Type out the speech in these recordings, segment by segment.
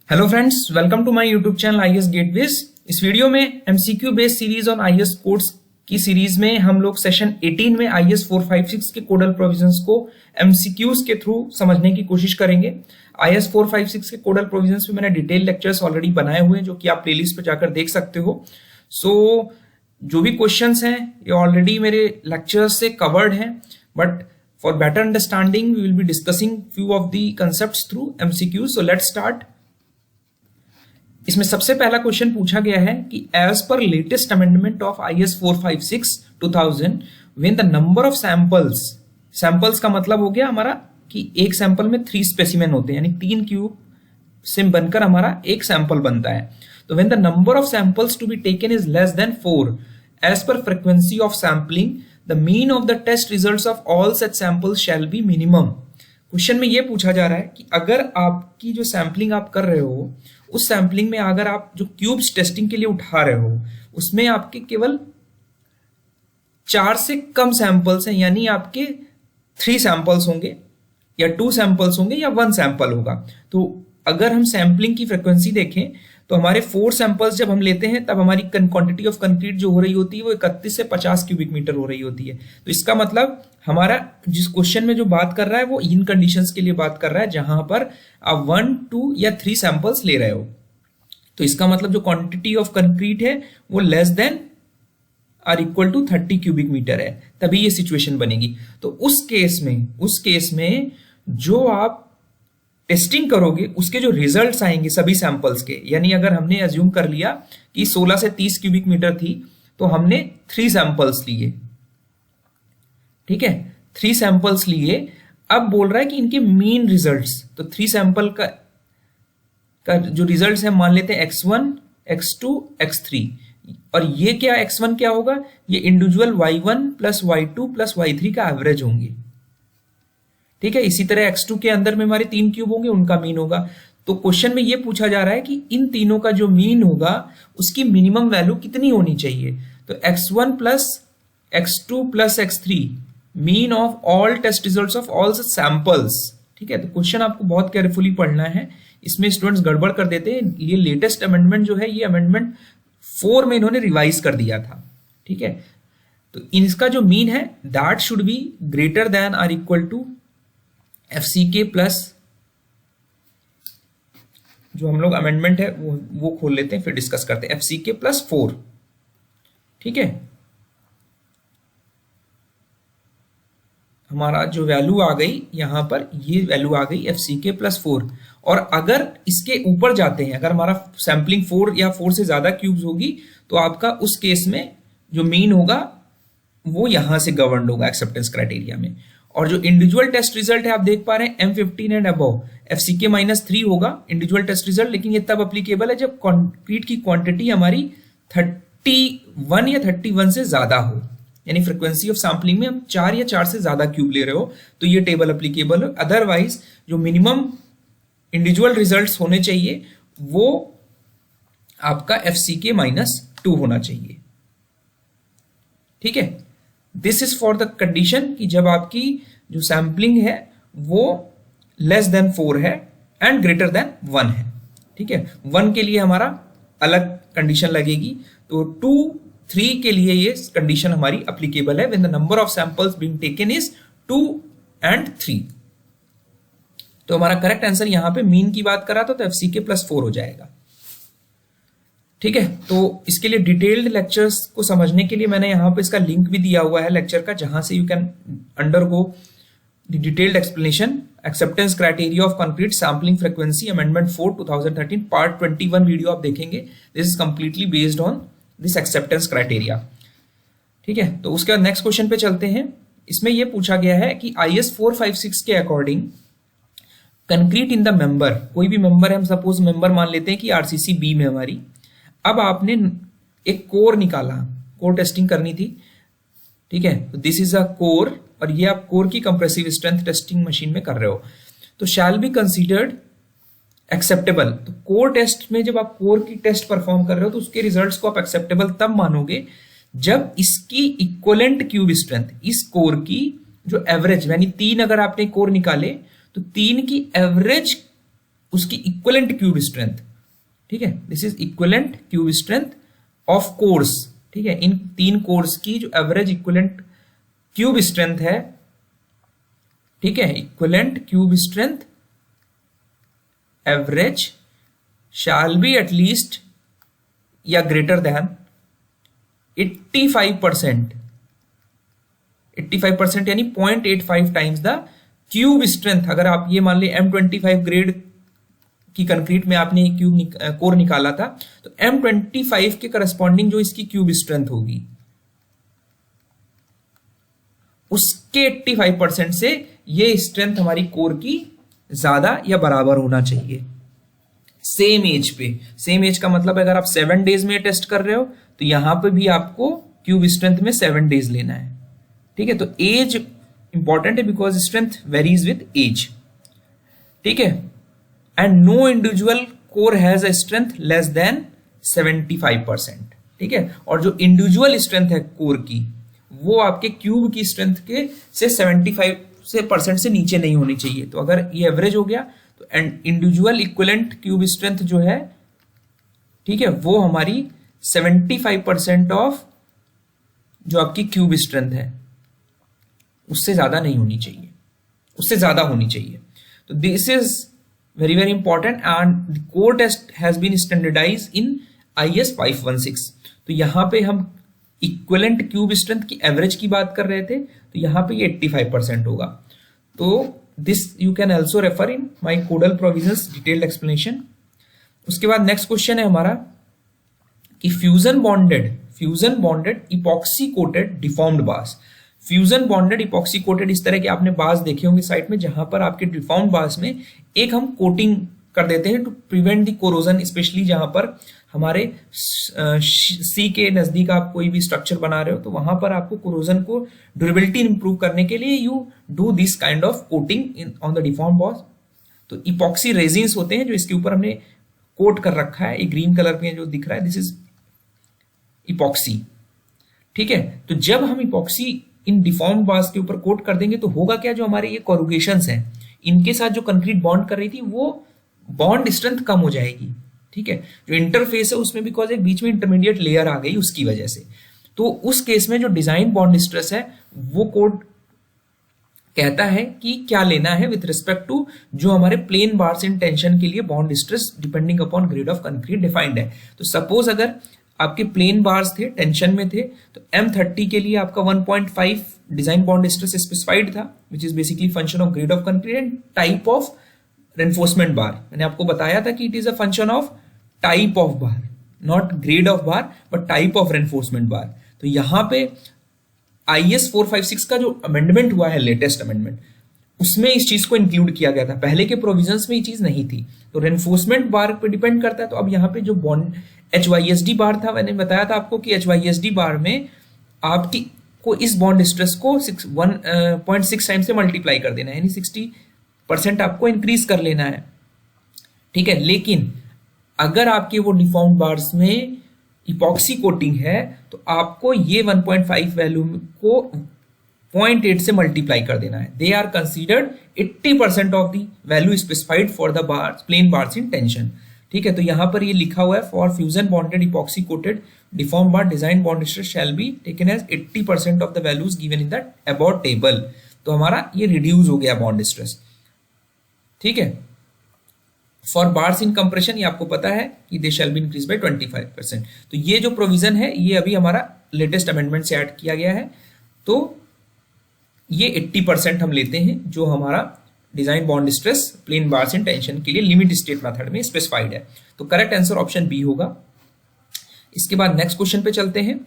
Hello friends, welcome to my YouTube channel IAS gateways. इस video में MCQ based series on IAS codes की series में हम लोग सेशन 18 में आईएएस 456 के कोडल प्रोविजंस को एमसीक्यूज के थ्रू समझने की कोशिश करेंगे। आईएएस 456 के कोडल प्रोविजंस पे मैंने डिटेल लेक्चर्स ऑलरेडी बनाए हुए हैं जो कि आप प्लेलिस्ट पे जाकर देख सकते हो। जो भी क्वेश्चंस हैं ये ऑलरेडी मेरे लेक्चर्स से कवर्ड हैं, but for better understanding we will be discussing few of the concepts through MCQ. So let's start. इसमें सबसे पहला क्वेश्चन पूछा गया है कि as per latest amendment of IAS 456 2000 when the number of samples का मतलब हो गया हमारा कि एक सैंपल में 3 स्पेसिमेन होते हैं, यानी 3 क्यूब से बनकर हमारा एक सैंपल बनता है। तो when the number of samples to be taken is less than 4 as per frequency of sampling the mean of the test results of all such samples shall be minimum. Question में यह पूछा जा रहा है कि अगर आपकी जो सैंपलिंग आप कर रहे हो उस सैंपलिंग में अगर आप जो क्यूब्स टेस्टिंग के लिए उठा रहे हो उसमें आपके केवल 4 से कम सैंपल्स हैं, यानी आपके 3 सैंपल्स होंगे या 2 सैंपल्स होंगे या 1 सैंपल होगा। तो अगर हम सैंपलिंग की फ्रीक्वेंसी देखें तो हमारे 4 सैंपल्स जब हम लेते हैं तब हमारी क्वांटिटी ऑफ कंक्रीट जो हो रही होती है वो 31 से 50 क्यूबिक मीटर हो रही होती है। तो इसका मतलब हमारा जिस क्वेश्चन में जो बात कर रहा है वो इन कंडीशंस के लिए बात कर रहा है जहां पर आप 1, 2 या 3 सैंपल्स ले रहे हो। तो इसका मतलब जो क्वांटिटी ऑफ कंक्रीट है वो less than or equal to 30 cubic metre है, तभी ये सिचुएशन बनेगी। तो उस केस में जो आप टेस्टिंग करोगे उसके जो रिजल्ट्स आएंगे सभी सैंपल्स के, यानी अगर हमने अज्यूम कर लिया कि 16 से 30 क्यूबिक मीटर थी तो हमने 3 सैंपल्स लिए, ठीक है, 3 सैंपल्स लिए। अब बोल रहा है कि इनके मीन रिजल्ट्स, तो 3 सैंपल का जो रिजल्ट्स है मान लेते हैं x1, x2, x3, और ये क्या x1 क्या होगा, ये individual y1 plus y2 plus y3 का एवरेज होंगे, ठीक है। इसी तरह x2 के अंदर में हमारे 3 क्यूब होंगे, उनका मीन होगा। तो क्वेश्चन में ये पूछा जा रहा है कि इन तीनों का जो मीन होगा उसकी मिनिमम वैल्यू कितनी होनी चाहिए। तो x1 plus x2 plus x3 mean of all test results of all samples, ठीक है। तो क्वेश्चन आपको बहुत केयरफुली पढ़ना है, इसमें स्टूडेंट्स गड़बड़ कर देते हैं। ये लेटेस्ट अमेंडमेंट जो है ये अमेंडमेंट 4 में इन्होंने रिवाइज कर दिया था, ठीक है। तो इसका जो मीन है that should be greater than or equal to FCK plus, जो हम लोग अमेंडमेंट है वो खोल लेते हैं फिर डिस्कस करते हैं, FCK प्लस 4, ठीक है। हमारा जो वैल्यू आ गई यहां पर, ये वैल्यू आ गई FCK प्लस 4। और अगर इसके ऊपर जाते हैं, अगर हमारा सैंपलिंग 4 या 4 से ज्यादा क्यूब्स होगी तो आपका उस केस में जो मीन होगा वो यहां से गवर्न होगा एक्सेप्टेंस क्राइटेरिया में। और जो इंडिविजुअल टेस्ट रिजल्ट है आप देख पा रहे हैं M15 एंड अबव, FCK -3 होगा इंडिविजुअल टेस्ट रिजल्ट, लेकिन ये तब अप्लीकेबल है जब कंक्रीट की क्वांटिटी हमारी 31 या 31 से ज्यादा हो, यानी फ्रीक्वेंसी ऑफ सैंपलिंग में हम 4 या 4 से ज्यादा क्यूब ले रहे हो तो ये टेबल अप्लीकेबल है। अदरवाइज जो मिनिमम इंडिविजुअल रिजल्ट्स होने चाहिए वो आपका FCK -2 होना चाहिए, ठीक है। This is for the condition कि जब आपकी जो सैंपलिंग है वो लेस देन 4 है एंड ग्रेटर देन 1 है, ठीक है। 1 के लिए हमारा अलग कंडीशन लगेगी, तो 2, 3 के लिए ये कंडीशन हमारी अप्लीकेबल है when the number of samples being taken is 2 and 3। तो हमारा करेक्ट आंसर यहां पे मीन की बात कर रहा था तो FCK प्लस 4 हो जाएगा, ठीक है। तो इसके लिए डिटेल्ड लेक्चर्स को समझने के लिए मैंने यहाँ पे इसका लिंक भी दिया हुआ है लेक्चर का, जहां से you can undergo the detailed explanation acceptance criteria of concrete sampling frequency amendment 4 2013 part 21 video आप देखेंगे। This is completely based on this acceptance criteria, ठीक है। तो उसके बाद नेक्स्ट क्वेश्चन पे चलते हैं। इसमें यह पूछा गया है कि IS 456 के according concrete in the member, कोई भी मेंबर है, हम सपोज मेंबर मान लेते हैं कि RCC B में हमारी, अब आपने एक कोर निकाला, कोर टेस्टिंग करनी थी, ठीक है। तो दिस इज अ कोर, और ये आप कोर की कंप्रेसिव स्ट्रेंथ टेस्टिंग मशीन में कर रहे हो, तो शैल बी कंसीडर्ड एक्सेप्टेबल। तो कोर टेस्ट में जब आप कोर की टेस्ट परफॉर्म कर रहे हो तो उसके रिजल्ट्स को आप एक्सेप्टेबल तब मानोगे जब इसकी इक्वलेंट क्यूब स्ट्रेंथ, इस कोर की जो एवरेज, यानी 3 अगर आपने कोर निकाले तो 3 की एवरेज उसकी इक्विवेलेंट क्यूब स्ट्रेंथ, ठीक है, this is equivalent cube strength of course, ठीक है, इन 3 कोर्स की जो एवरेज इक्विवेलेंट क्यूब स्ट्रेंथ है, ठीक है, equivalent cube strength average shall be at least या ग्रेटर देन 85%, 85% यानी 0.85 टाइम्स द क्यूब स्ट्रेंथ। अगर आप ये मान ली M25 ग्रेड की कंक्रीट में आपने क्यूब कोर निकाला था, तो M25 के करस्पॉन्डिंग जो इसकी क्यूब स्ट्रेंथ होगी उसके 85% से ये स्ट्रेंथ हमारी कोर की ज्यादा या बराबर होना चाहिए सेम एज पे। सेम एज का मतलब अगर आप 7 डेज में टेस्ट कर रहे हो तो यहां पे भी आपको क्यूब स्ट्रेंथ में 7 डेज लेना है, ठीक है। तो एज इंपॉर्टेंट है because strength varies with age, ठीक है। And no individual core has a strength less than 75%, ठीक है। और जो इंडिविजुअल स्ट्रेंथ है कोर की वो आपके क्यूब की स्ट्रेंथ के से 75% से नीचे नहीं होनी चाहिए। तो अगर ये एवरेज हो गया तो इंडिविजुअल इक्विवेलेंट क्यूब स्ट्रेंथ जो है, ठीक है, वो हमारी 75% ऑफ जो आपकी क्यूब स्ट्रेंथ है उससे ज्यादा नहीं होनी चाहिए, उससे ज्यादा होनी चाहिए। तो this is very very important and core test has been standardize in IS 516। तो यहां पे हम इक्विवेलेंट क्यूब स्ट्रेंथ की एवरेज की बात कर रहे थे, तो यहां पे ये 85% होगा। तो this you can also refer in my codal provisions detailed explanation. उसके बाद नेक्स्ट क्वेश्चन है हमारा कि fusion bonded epoxy coated deformed bars. Fusion bonded epoxy coated, इस तरह के आपने बार्स देखे होंगे साइट में, जहां पर आपके डिफॉर्म्ड बार्स में एक हम कोटिंग कर देते हैं to prevent the corrosion, specially जहां पर हमारे सी के नजदीक आप कोई भी स्ट्रक्चर बना रहे हो तो वहां पर आपको कोरोजन को ड्यूरेबिलिटी इंप्रूव करने के लिए you do this kind of coating in on the deform boss. तो इपॉक्सी रेजिन्स होते हैं जो इसके ऊपर हमने कोट कर रखा है, एक ग्रीन कलर में जो दिख रहा है, दिस इज इपॉक्सी, ठीक है। तो जब हम इपॉक्सी इन डिफॉर्म बार्स के ऊपर कोट कर देंगे तो होगा क्या, जो हमारे ये कोरुगेशंस हैं इनके साथ जो कंक्रीट बॉन्ड कर रही थी वो बॉन्ड स्ट्रेंथ कम हो जाएगी, ठीक है। जो इंटरफेस है उसमें बिकॉज एक बीच में इंटरमीडिएट लेयर आ गई उसकी वजह से, तो उस केस में जो डिजाइन बॉन्ड स्ट्रेस है वो कोड कहता है कि क्या लेना है विथ रिस्पेक्ट टू जो हमारे प्लेन बार्स इन टेंशन के लिए bond stress depending upon grade of concrete defined है। तो सपोज अगर आपके प्लेन बार्स थे, टेंशन में थे, तो M30 के लिए आपका 1.5 डिजाइन बॉन्ड स्ट्रेस स्पेसिफाइड था, which is basically function of grade of concrete and type of reinforcement बार। मैंने आपको बताया था कि it is a function of type of bar, not grade of bar but type of reinforcement बार। तो यहां पे IS 456 का जो अमेंडमेंट हुआ है, लेटेस्ट अमेंडमेंट, उसमें इस चीज को इंक्लूड किया गया था, पहले के प्रोविजंस में ये चीज नहीं थी। तो रेनफोर्समेंट बार पे डिपेंड करता है। तो अब यहाँ पे जो बॉन्ड HYSD बार था, मैंने बताया था आपको कि HYSD बार में आपकी को इस बॉन्ड स्ट्रेस को 1.6 टाइम से मल्टीप्लाई कर देना है, यानी 60% आपको इंक्रीज कर लेना है, ठीक है। लेकिन अगर आपके वो डिफॉर्म्ड बार्स में इपॉक्सी कोटिंग है तो आपको ये 1.5 वैल्यू को 0.8 से मल्टीप्लाई कर देना है। They are considered 80% of the value specified for the bars, plain bars in tension, ठीक है। तो यहां पर ये लिखा हुआ है for fusion bonded epoxy coated deform bar design bond stress shall be taken as 80% of the values given in the about table. तो हमारा ये रिड्यूस हो गया बॉन्ड स्ट्रेस, ठीक है। फॉर बार्स इन कंप्रेशन ये आपको पता है कि दे शैल बी इंक्रीज बाय 25%। तो ये जो प्रोविजन है ये अभी हमारा लेटेस्ट अमेंडमेंट से ऐड किया गया है। तो ये 80% हम लेते हैं जो हमारा design bond stress plain bars in tension के लिए लिमिट स्टेट मेथड में स्पेसिफाइड है। तो करेक्ट आंसर ऑप्शन बी होगा। इसके बाद नेक्स्ट क्वेश्चन पे चलते हैं।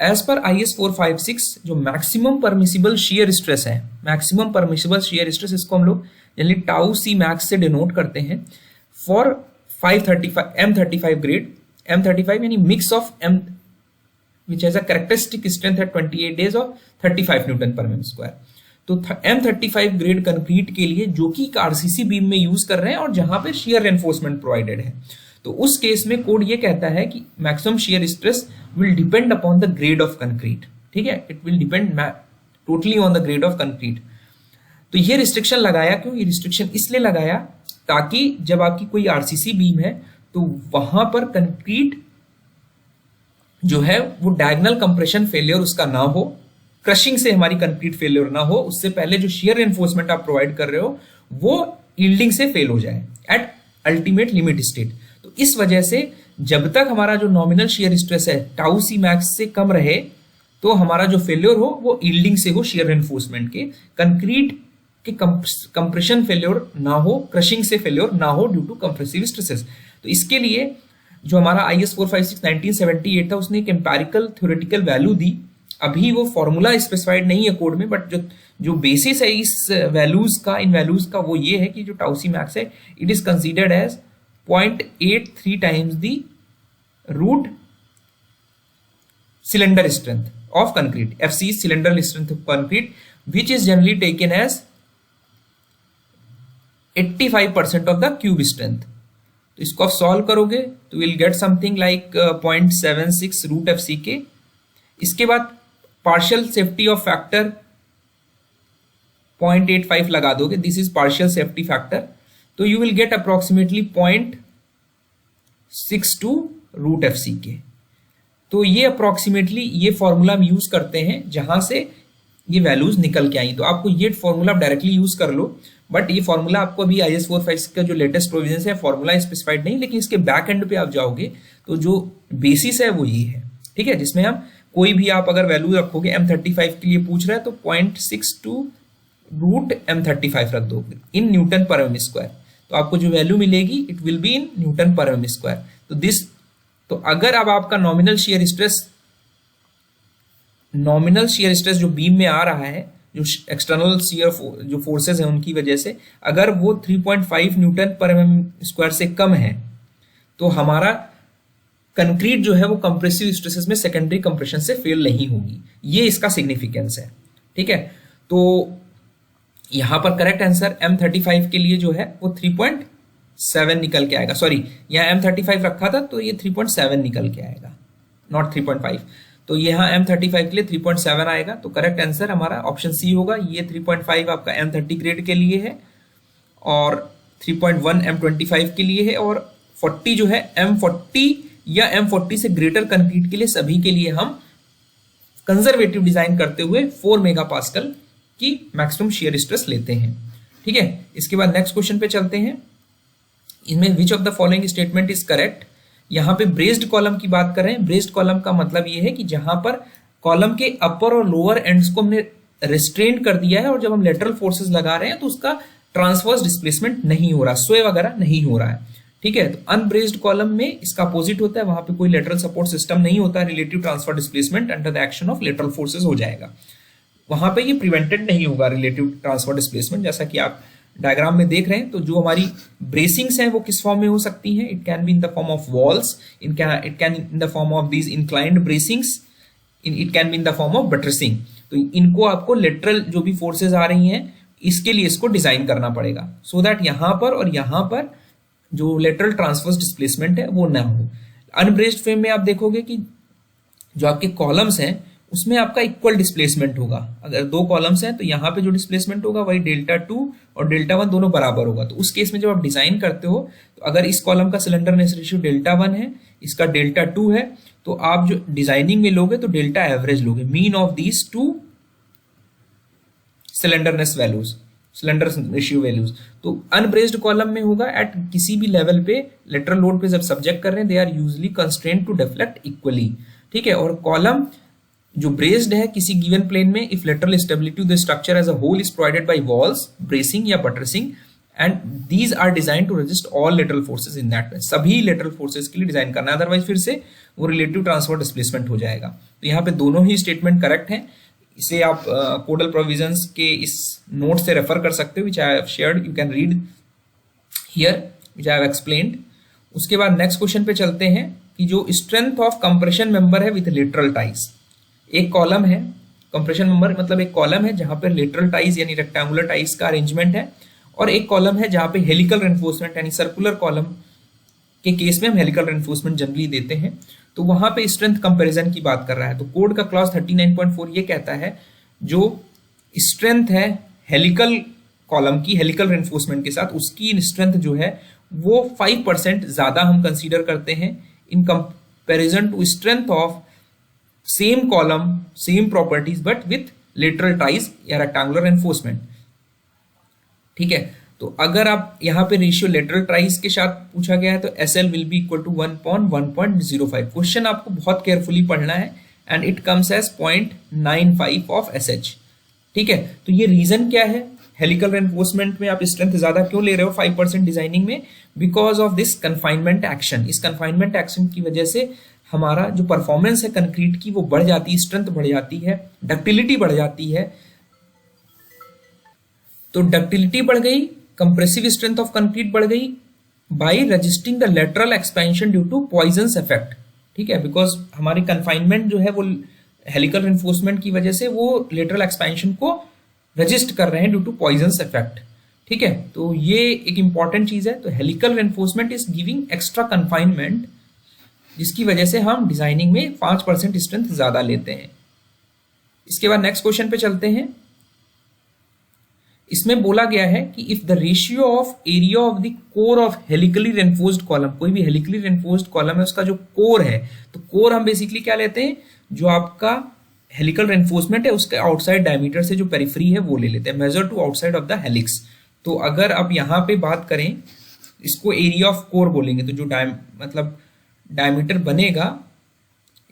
एज पर IS 456 जो मैक्सिमम परमिसिबल शियर स्ट्रेस है, मैक्सिमम परमिसिबल शियर स्ट्रेस, इसको हम लोग जनरली टाउ सी मैक्स से डिनोट करते हैं फॉर 535 M35 ग्रेड, M35 यानी mix of M which has a characteristic strength eight 28 days और 35 न्यूटन पर mm स्क्वायर। तो M35 ग्रेड कंक्रीट के लिए जो कि RCC बीम में यूज कर रहे हैं और जहां पे शियर रेनफोर्समेंट प्रोवाइडेड है, तो उस केस में कोड ये कहता है कि maximum shear stress will depend upon the grade of concrete, ठीक है। It will depend totally on the grade of concrete. तो ये रिस्ट्रिक्शन लगाया क्यों? ये रिस्ट्रिक्शन इसलिए लगाया ताकि जब आपकी कोई आरसीसी बीम है तो वहां पर कंक्रीट जो है वो डायगोनल कंप्रेशन फेलियर उसका ना हो, क्रशिंग से हमारी कंक्रीट फेलियर ना हो, उससे पहले जो शियर एनफोर्समेंट आप प्रोवाइड कर रहे हो वो यील्डिंग से फेल हो जाए एट अल्टीमेट लिमिट स्टेट। तो इस वजह से जब तक हमारा जो नॉमिनल शियर स्ट्रेस है टाउ सी मैक्स से कम रहे तो हमारा जो फेलियर हो वो यील्डिंग से हो शियर एनफोर्समेंट के, कंक्रीट के कंप्रेशन फेलियर ना हो, क्रशिंग से फेलियर ना हो ड्यू टू कंप्रेसिव स्ट्रेसेस। तो इसके लिए जो हमारा IS 456 1978 था उसने एक एम्पेरिकल थ्योरेटिकल वैल्यू दी। अभी वो फॉर्मूला स्पेसिफाइड नहीं है कोड में, बट जो बेसिस है इस वैल्यूज का, इन वैल्यूज का, वो ये है कि जो टाउ सी मैक्स है it is considered as 0.83 times the root cylinder strength of concrete, FC is cylinder strength of concrete, which is generally taken as 85% of the cube strength. तो इसको आप सॉल्व करोगे तो will get something like 0.76 root FC के। इसके बाद partial safety of factor 0.85 लगा दोगे, this is partial safety factor, तो you will get approximately 0.62 root FC के। तो ये अप्रोक्सीमेटली ये फॉर्मूला हम यूज करते हैं जहां से ये वैल्यूज निकल के आई। तो आपको ये फॉर्मूला डायरेक्टली यूज कर लो, बट ये फॉर्मूला आपको अभी IS 456 का जो लेटेस्ट प्रोविजन है फॉर्मूला स्पेसिफाइड नहीं, लेकिन इसके बैक एंड पे आप जाओगे तो जो बेसिस है वो ये है, ठीक है, जिसमें हम कोई भी आप अगर वैल्यू रखोगे M35 के लिए पूछ रहा है तो 0.62 रूट M35 रख दोगे इन न्यूटन पर एम स्क्वायर, तो आपको जो वैल्यू मिलेगी it will be in newton पर एम स्क्वायर। तो अगर अब आपका नॉमिनल शियर स्ट्रेस जो बीम में आ रहा है, जो एक्सटर्नल शियर जो फोर्सेस हैं उनकी वजह से, अगर वो 3.5 न्यूटन पर एम स्क्वायर से कम है तो हमारा कंक्रीट जो है वो कंप्रेसिव स्ट्रेसेस में सेकेंडरी कंप्रेशन से फेल नहीं होगी। ये इसका सिग्निफिकेंस है, ठीक है। तो यहां पर करेक्ट आंसर M35 के लिए जो है वो 3.7 निकल के आएगा। सॉरी, यहाँ M35 रखा था तो ये 3.7 निकल के आएगा, नॉट 3.5। तो यहाँ M35 के लिए 3.7 आएगा, तो करेक्ट आंसर हमारा ऑप्शन सी होगा। ये 3.5 आपका M30 ग्रेड के लिए है और 3.1 M25 के लिए है, और 40 जो है M40 या M40 से ग्रेटर कंक्रीट के लिए, सभी के लिए हम कंजर्वेटिव डिजाइन करते हुए 4 मेगापास्कल की मैक्सिमम शियर स्ट्रेस लेते हैं, ठीक है। इसके बाद नेक्स्ट क्वेश्चन पे चलते हैं। इनमें which of the following statement is correct. यहाँ पे ब्रेस्ड कॉलम की बात कर रहे हैं। ब्रेस्ड कॉलम का मतलब ये है कि जहां पर कॉलम के अपर और लोअर एंड्स को हमने रिस्ट्रेन कर दिया है और जब हम लेटरल फोर्सेस लगा रहे हैं तो उसका ट्रांसवर्स डिस्प्लेसमेंट नहीं हो रहा, स्वे वगैरह नहीं हो रहा है, ठीक है। तो अनब्रेस्ड कॉलम में इसका अपोजिट होता है, वहां पे कोई लेटरल सपोर्ट सिस्टम नहीं होता, relative transfer displacement under the action of lateral forces हो जाएगा, वहां पे ये प्रिवेंटेड नहीं होगा रिलेटिव ट्रांसफर डिस्प्लेसमेंट, जैसा कि आप डायग्राम में देख रहे हैं। तो जो हमारी ब्रेसिंग्स हैं वो किस फॉर्म में हो सकती हैं? It can be in the form of walls, it can in the form of these inclined bracings, it can be in the form of buttressing. तो इनको आपको लेटरल जो भी फोर्सेज आ रही हैं इसके लिए इसको डिजाइन करना पड़ेगा, सो दैट यहां पर और यहां पर जो लेटरल ट्रांसवर्स डिस्प्लेसमेंट है वो ना हो। अनब्रेस्ड फ्रेम में आप देखोगे कि जो आपके कॉलम्स हैं उसमें आपका इक्वल डिस्प्लेसमेंट होगा। अगर 2 कॉलम्स हैं तो यहाँ पे जो डिस्प्लेसमेंट होगा वही Δ2 और Δ1 दोनों बराबर होगा। तो उस केस में जब आप डिजाइन करते हो तो अगर इस कॉलम का सिलेंडरनेस रेशियो Δ1 है, इसका Δ2 है, तो आप जो डिजाइनिंग में लोगे तो डेल्टा एवरेज लोगे, mean of these 2 slenderness values, cylinder ratio values. तो अनब्रेस्ड कॉलम में होगा एट किसी भी लेवल पे लेटरल लोड पे जब सब्जेक्ट कर रहे हैं, they are usually constraint to deflect equally, ठीक है। और कॉलम जो ब्रेस्ड है किसी गिवन प्लेन में, if lateral stability of the structure as a whole is provided by walls, bracing या buttressing, and these are design to resist all lateral forces in that plane. सभी lateral forces के लिए design करना है, otherwise फिर से वो relative transfer displacement हो जाएगा। तो यहाँ पे दोनों ही स्टेटमेंट करेक्ट हैं। इसे आप कोडल प्रोविजंस के इस नोट से रेफर कर सकते हो, which I have shared, you can read here, which I have explained. उसके बाद नेक्स्ट क्वेश्चन पे चलते हैं कि जो स्ट्रेंथ ऑफ कंप्रेशन मेंबर है विद लेटरल टाइज। एक कॉलम है, कंप्रेशन मेंबर मतलब एक कॉलम है जहां पर लेटरल टाइज यानी रेक्टेंगुलर टाइज का अरेंजमेंट है, और एक कॉलम है जहां पे हेलिकल रेनफोर्समेंट यानी सर्कुलर कॉलम के केस में हम हेलिकल रेनफोर्समेंट जनरली देते हैं। तो वहां पे स्ट्रेंथ कंपैरिजन की बात कर रहा है। तो कोड का क्लॉज 39.4 ये कहता है जो स्ट्रेंथ है हेलिकल कॉलम की हेलिकल रेनफोर्समेंट के साथ उसकी स्ट्रेंथ जो है वो 5% ज्यादा हम कंसीडर करते हैं in comparison to strength of same column same properties but with lateral ties या रेक्टेंगुलर रेनफोर्समेंट। ठीक है, तो अगर आप यहाँ पे रेशियो लेटरल टाइज के साथ पूछा गया है तो SL will be equal to 1.1.05। Question आपको बहुत केयरफुली पढ़ना है and it comes as 0.95 of SH। ठीक है, तो ये रीजन क्या है, हेलिकल रेनफोर्समेंट में आप स्ट्रेंथ ज्यादा क्यों ले रहे हो 5% डिजाइनिंग में? Because of this confinement action. इस कन्फाइनमेंट एक्शन की वजह से हमारा जो परफॉर्मेंस है कंक्रीट की वो बढ़ जाती है, स्ट्रेंथ बढ़ जाती है, डक्टिलिटी बढ़ जाती है। तो डक्टिलिटी बढ़ गई, कंप्रेसिव स्ट्रेंथ ऑफ कंक्रीट बढ़ गई by resisting the lateral expansion due to Poisson's effect. ठीक है, बिकॉज हमारी कन्फाइनमेंट जो है वो हेलिकल रेनफोर्समेंट की वजह से वो लेटरल एक्सपेंशन को रजिस्ट कर रहे हैं ड्यू टू पॉइजन्स इफेक्ट। ठीक है, तो ये एक इंपॉर्टेंट चीज है। तो helical reinforcement is giving extra confinement जिसकी वजह से हम डिजाइनिंग में 5% स्ट्रेंथ ज्यादा लेते हैं। इसके बाद नेक्स्ट क्वेश्चन पे चलते हैं। इसमें बोला गया है कि if the ratio of area of the core of helically reinforced column, कोई भी हेलिकली रेनफोर्स्ड कॉलम है उसका जो कोर है, तो कोर हम बेसिकली क्या लेते हैं, जो आपका हेलिकल रेनफोर्समेंट है उसके आउटसाइड डायमीटर से जो पेरिफेरी है वो ले लेते हैं, measure to outside of the helix. तो अगर आप यहाँ पे बात करें इसको एरिया ऑफ कोर बोलेंगे, तो जो मतलब डायमीटर बनेगा,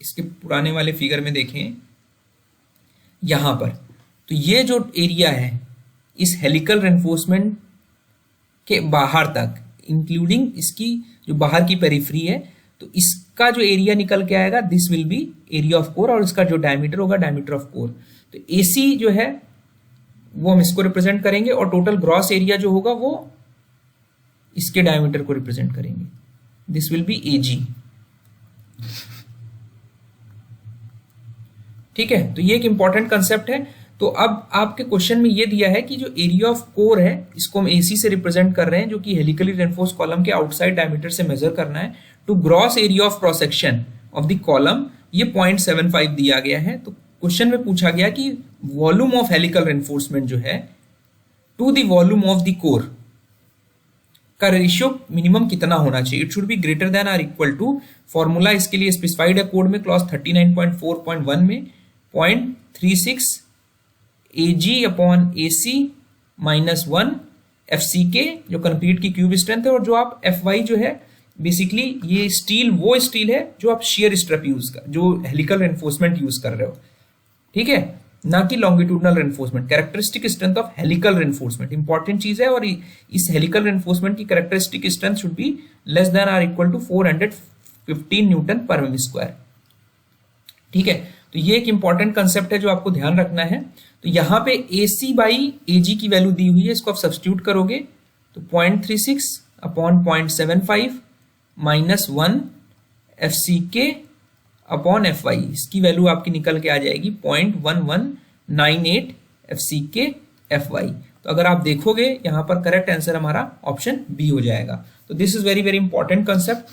इसके पुराने वाले फिगर में देखें यहां पर, तो ये जो एरिया है इस हेलिकल रेनफोर्समेंट के बाहर तक इंक्लूडिंग इसकी जो बाहर की पेरिफेरी है, तो इसका जो एरिया निकल के आएगा this will be area of core और इसका जो डायमीटर होगा डायमीटर ऑफ कोर। तो AC जो है वो हम इसको रिप्रेजेंट करेंगे और टोटल ग्रॉस एरिया जो होगा वो इसके डायमीटर को रिप्रेजेंट करेंगे, दिस विल बी AG। ठीक है, तो ये एक इंपॉर्टेंट कंसेप्ट है। तो अब आपके क्वेश्चन में ये दिया है कि जो एरिया ऑफ कोर है इसको हम AC से रिप्रेजेंट कर रहे हैं, जो कि हेलिकली रेनफोर्स कॉलम के आउटसाइड डायमीटर से मेजर करना है to gross area of cross section of the column, ये 0.75 दिया गया है। तो क्वेश्चन में पूछा गया कि वॉल्यूम ऑफ हेलिकल रेनफोर्समेंट जो है to the volume of the core का रेशियो मिनिमम कितना होना चाहिए, it should be greater than और इक्वल टू, फॉर्मूला इसके लिए स्पेसिफाइड है कोड में क्लॉज 39.4.1 में 0.36 AG upon AC minus 1 FCK जो कंक्रीट की क्यूब स्ट्रेंथ है, और जो आप FY जो है बेसिकली ये स्टील, वो स्टील है जो आप शेयर स्ट्रप यूज कर, जो हेलिकल रेनफोर्समेंट यूज कर रहे हो। ठीक है, ना कि longitudinal reinforcement. Characteristic strength of helical reinforcement important चीज है, और इस हेलिकल रेनफोर्समेंट की characteristic strength should be less than और इक्वल टू 415 न्यूटन पर mm स्क्वायर। ठीक है, तो ये एक इंपॉर्टेंट कंसेप्ट है जो आपको ध्यान रखना है। तो यहाँ पे AC बाई AG की वैल्यू दी हुई है, इसको आप सब्स्टिट्यूट करोगे तो 0.36 upon 0.75 minus 1 FCK upon FY, इसकी वैल्यू आपकी निकल के आ जाएगी 0.1198 FCK FY। तो अगर आप देखोगे यहाँ पर करेक्ट आंसर हमारा ऑप्शन B हो जाएगा। तो this is very very important concept.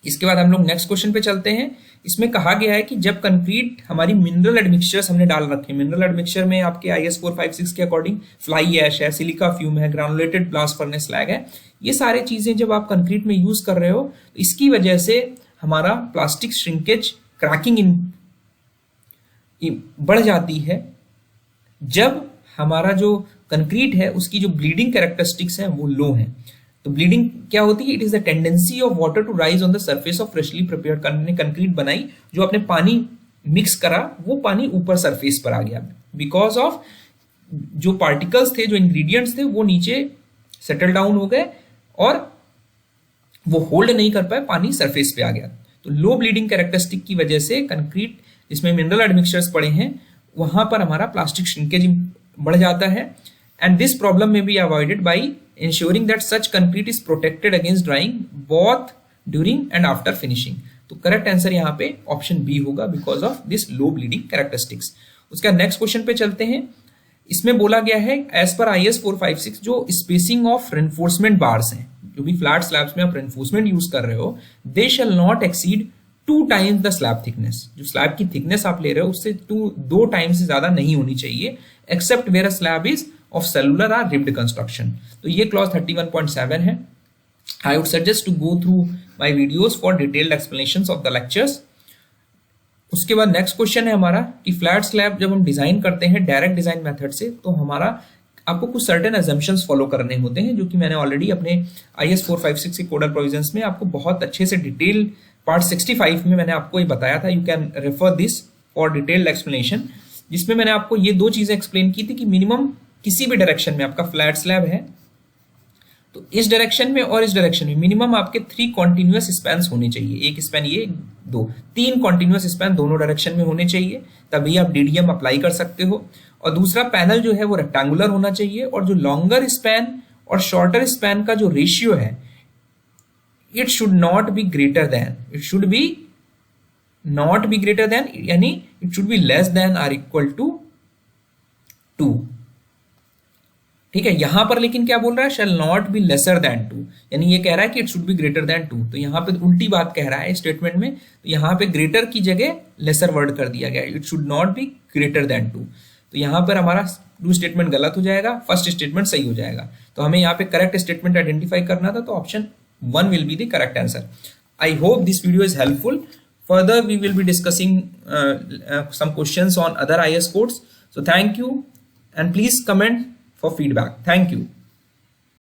इसके बाद हम लोग नेक्स्ट क्वेश्चन पे चलते हैं। इसमें कहा गया है कि जब कंक्रीट हमारी मिनरल एडमिक्सचर्स हमने डाल रखे हैं, मिनरल एडमिक्सचर में आपके IS 456 के अकॉर्डिंग फ्लाई ऐश है, सिलिका फ्यूम है, ग्रानुलेटेड ब्लास्ट फर्नेस स्लैग है, ये सारे चीजें जब आप कंक्रीट में यूज कर रहे हो तो इसकी वजह से हमारा प्लास्टिक श्रिंकेज क्रैकिंग बढ़ जाती है। जब हमारा जो कंक्रीट है उसकी जो ब्लीडिंग कैरेक्टरिस्टिक्स हैं वो लो हैं। तो ब्लीडिंग क्या होती है, it is the tendency of water to rise on the surface of freshly prepared, concrete बनाई, जो आपने पानी मिक्स करा वो पानी ऊपर सरफेस पर आ गया, बिकॉज ऑफ जो पार्टिकल्स थे, जो इंग्रेडिएंट्स थे वो नीचे सेटल डाउन हो गए और वो होल्ड नहीं कर पाए, पानी सरफेस पे आ गया। तो लो ब्लीडिंग कैरेक्टरिस्टिक की वजह से कंक्रीट जिसमें मिनरल एडमिक्सचर्स पड़े हैं वहां पर हमारा प्लास्टिक श्रिंकेज बढ़ जाता है, एंड दिस प्रॉब्लम में be avoided by ensuring that such concrete is protected against drying both during and after finishing। तो करेक्ट आंसर यहाँ पे ऑप्शन बी होगा because of this low bleeding characteristics. उसका next question पे चलते हैं। इसमें बोला गया है एज पर IS 456 जो स्पेसिंग ऑफ रेनफोर्समेंट बार्स हैं, जो भी फ्लैट स्लैब्स में आप रेनफोर्समेंट यूज कर रहे हो, they shall not exceed 2 times the slab thickness. जो स्लैब की थिकनेस आप ले रहे हो उससे 2 times से ज्यादा नहीं होनी चाहिए, except where a slab is of cellular or ribbed construction. तो ये clause 31.7 है. I would suggest to go through my videos for detailed explanations of the lectures. उसके बाद नेक्स्ट क्वेश्चन है हमारा कि फ्लैट स्लैब जब हम डिजाइन करते हैं डायरेक्ट डिजाइन मेथड से, तो हमारा आपको कुछ सर्टेन अजम्पशंस फॉलो करने होते हैं, जो कि मैंने ऑलरेडी अपने IS 456 के कोडल प्रोविजंस में आपको बहुत अच्छे से डिटेल पार्ट 65 में मैंने आपको ये बताया था. You can refer this for detailed explanation, जिसमें मैंने आपको ये दो चीजें एक्सप्लेन की थी कि मिनिमम किसी भी डायरेक्शन में आपका फ्लैट स्लैब है तो इस डायरेक्शन में और इस डायरेक्शन में मिनिमम आपके 3 कॉन्टिन्यूअस स्पैन्स होने चाहिए. एक स्पैन ये, 3 कॉन्टिन्यूअस स्पैन दोनों डायरेक्शन में होने चाहिए, तभी आप DDM अप्लाई कर सकते हो. और दूसरा पैनल जो है वो रेक्टेंगुलर होना चाहिए, और जो लॉन्गर स्पैन और शॉर्टर स्पैन का जो रेशियो है it should not be greater than, it should be not be greater than, यानी it should be less than और इक्वल टू 2. ठीक है, यहां पर लेकिन क्या बोल रहा है, shall not be lesser than 2, यानी ये कह रहा है कि it should be greater then 2. तो यहां पे उल्टी बात कह रहा है स्टेटमेंट में, तो यहां पे ग्रेटर की जगह लेसर वर्ड कर दिया गया, it should not be greater then 2. तो यहां पर हमारा 2 स्टेटमेंट गलत हो जाएगा, फर्स्ट स्टेटमेंट सही हो जाएगा. तो हमें यहाँ पे करेक्ट स्टेटमेंट आइडेंटिफाई करना था, तो option 1 will be the correct answer. I hope this video is helpful. Further, we will be discussing some questions on other IS codes. So thank you, and please comment for feedback. Thank you.